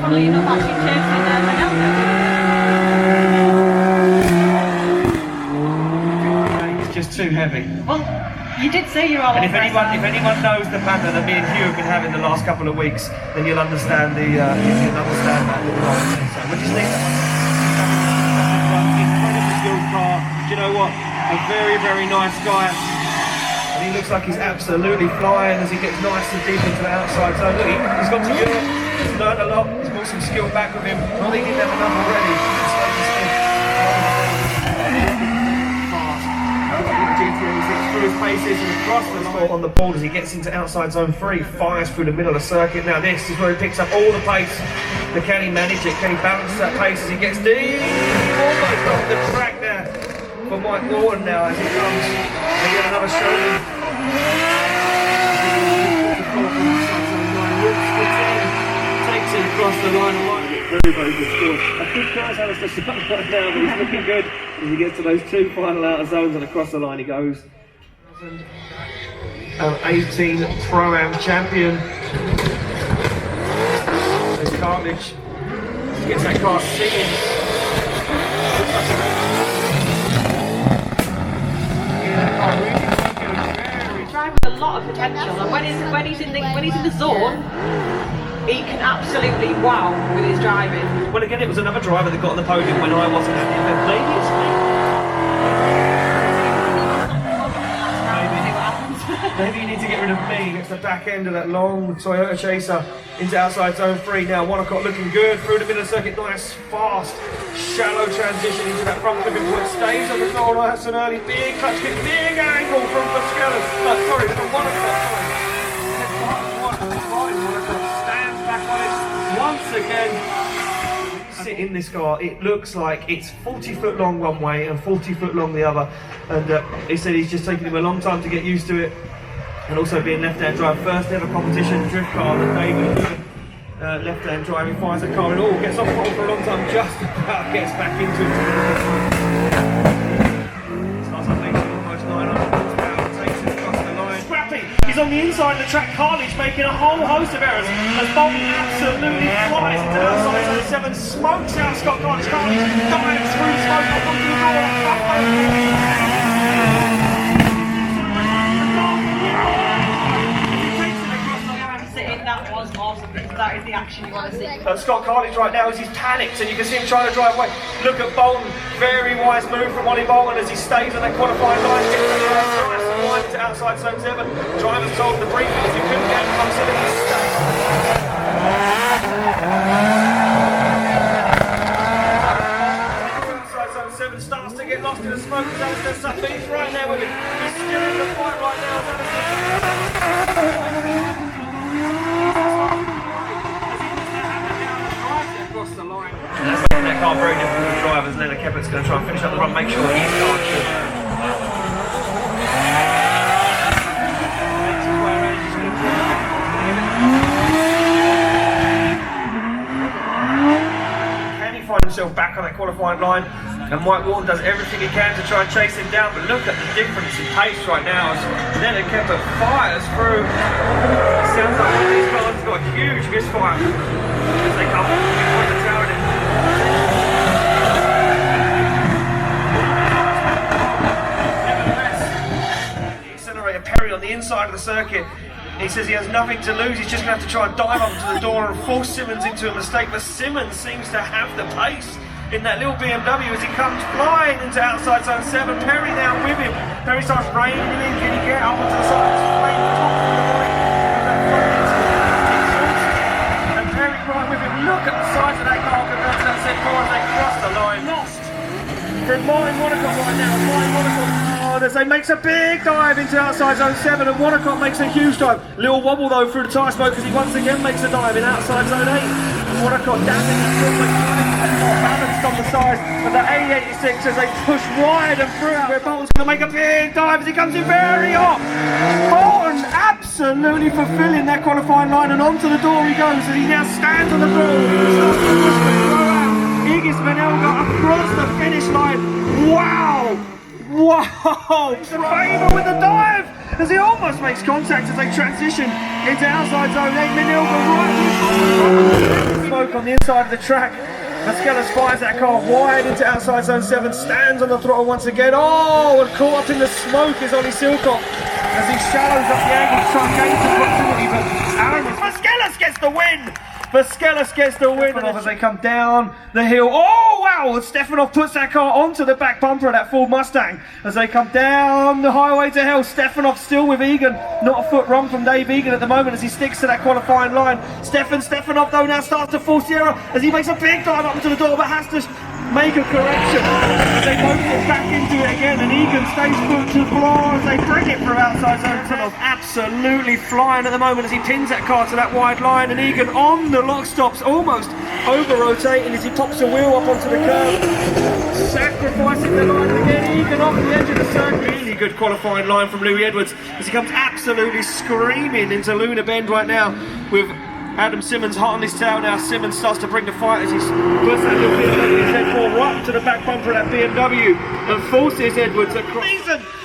funnily enough, actually chasing It's just too heavy. Well, you did say you're all And on if anyone knows the banter that me and Hugh have been having the last couple of weeks, then you'll understand that. So we just leave that one. Incredibly skilled car. Do you know what? A very, very nice guy. And he looks like he's absolutely flying as he gets nice and deep into the outside zone. Look, he's got to Europe. He's learned a lot. He's brought some skill back with him. Not that he didn't have enough already. Through his paces and across the line on the board as he gets into outside zone 3, fires through the middle of the circuit. Now this is where he picks up all the pace. But can he manage it? Can he balance that pace as he gets deep? Almost off the track there for Mike Gordon now as he comes to get another showing. Takes it across the line. Very, very good score. A good prize has to start right now, but he's looking good as he gets to those two final outer zones and across the line he goes. 2018 Pro-Am champion. There's Cartledge. He gets that car singing. He's driving with a lot of potential, and when he's in the zone, he can absolutely wow with his driving. Well, again, it was another driver that got on the podium when I wasn't at the event previously. Maybe you need to get rid of me. Gets the back end of that long Toyota Chaser into outside zone 3. Now Wanacott looking good through the middle of the circuit. Nice, fast, shallow transition into that front flipping point. Stays on the floor nice and early. Big clutch kick, big angle from Pascalis. Sorry, from Wanacott. Stands back on it once again. Sit in this car. It looks like it's 40 foot long one way and 40 foot long the other. And he said he's just taking him a long time to get used to it. And also being left-hand drive, first ever competition drift car that David left-hand driving, fires a car and all, gets off roll for a long time, just about gets back into it. Starts up almost 900 horsepower, takes it across the line. Scrappy, he's on the inside of the track. Cartledge making a whole host of errors as Bolton absolutely flies into outside zone 7, smokes out Scott Cartledge. Cartledge dives through smoke up onto the door. That was awesome, because that is the action you want to see. Scott Cartledge right now as he's panicked and you can see him trying to drive away. Look at Bolton, very wise move from Ollie Bolton as he stays on that qualifying line, gets the nice and wide to outside zone 7. Drivers told the briefing if you couldn't get him, come sit in the outside zone 7 starts to get lost in the smoke as Alistair Sutton's right there with him. He's still in the fight right now as Alistair across the line. And that's making that car very difficult for drivers. Leonard Keppett's going to try and finish up the run, make sure he's car should. Can he find himself back on that qualifying line? And Mike Warren does everything he can to try and chase him down, but look at the difference in pace right now as Leonard Keppett fires through. It sounds like one of these cars has got a huge misfire as they come point the tower in. Nevertheless, the accelerator Perry on the inside of the circuit. He says he has nothing to lose, he's just going to have to try and dive up to the door and force Simmons into a mistake, but Simmons seems to have the pace in that little BMW as he comes flying into outside zone 7. Perry now with him. Perry starts reining in. Can he get up onto the side? And Perry right with him. Look at the size of that car compared to that set 4 as they cross the line. Lost from Martin Wanacott right now. Martin Wanacott as they makes a big dive into outside zone 7 and Wanacott makes a huge dive. Little wobble though through the tyre smoke as he once again makes a dive in outside zone 8. Wanacott damaging his foot, but balanced on the side of the A86 as they push wide and through where Bolton's going to make a big dive as he comes in very hot. Bolton absolutely fulfilling that qualifying line and onto the door he goes as he now stands on the floor. Igis Manelga across the finish line. Wow! Wow! Favour with the dive! as he almost makes contact as they transition into outside zone 8. Manilva right smoke on the inside of the track. Vasquez fires that car wide into outside zone 7, stands on the throttle once again. Oh, and caught up in the smoke is Ollie Silcock as he shallows up the angle to try and gain some proximity, but Aaron Vasquez gets the win! Vasquez gets the win as they come down the hill. Oh wow! Stefanov puts that car onto the back bumper of that Ford Mustang as they come down the highway to hell. Stefanov still with Egan, not a foot wrong from Dave Egan at the moment as he sticks to that qualifying line. Stefanov though now starts to force the error as he makes a big dive up into the door, but has to make a correction as they both get back into it again, and Egan stays put to the floor as they bring it through outside zone. Absolutely flying at the moment as he pins that car to that wide line, and Egan on the lock stops, almost over rotating as he pops a wheel up onto the curb, sacrificing the line again. Egan off the edge of the circuit. Really good qualifying line from Louis Edwards as he comes absolutely screaming into Luna Bend right now with Adam Simmons hot on his tail now. Simmons starts to bring the fight as he puts that little BMW Z4 right to the back bumper of that BMW and forces Edwards across.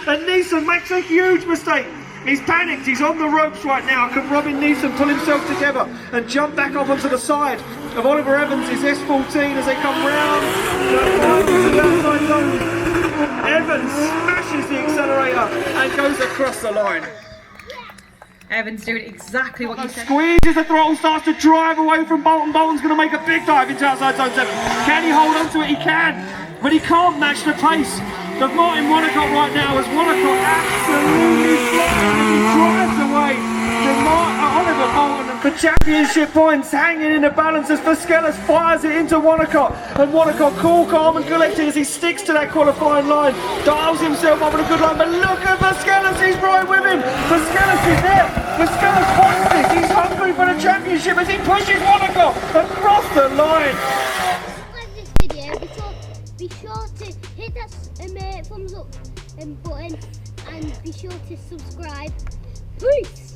Neeson makes a huge mistake. He's panicked, he's on the ropes right now. Can Robin Neeson pull himself together and jump back up onto the side of Oliver Evans' S14 as they come round the outside zone? Evans smashes the accelerator and goes across the line. Evans doing exactly what you said. Squeezes the throttle, starts to drive away from Bolton. Bolton's going to make a big dive into outside zone 7. Can he hold on to it? He can, but he can't match the pace of Martin Wonnacott right now as Wonnacott absolutely flying. He drives away from Oliver Bolton. The championship points hanging in the balance as Vasquez fires it into Wonnacott, and Wonnacott cool, calm and collected as he sticks to that qualifying line, dials himself up on a good line, but look at Vasquez, he's right with him. Vasquez is there. Vasquez wants this. He's hungry for the championship as he pushes Wonnacott across the line. Like this video, be sure to hit that thumbs up button and be sure to subscribe. Peace!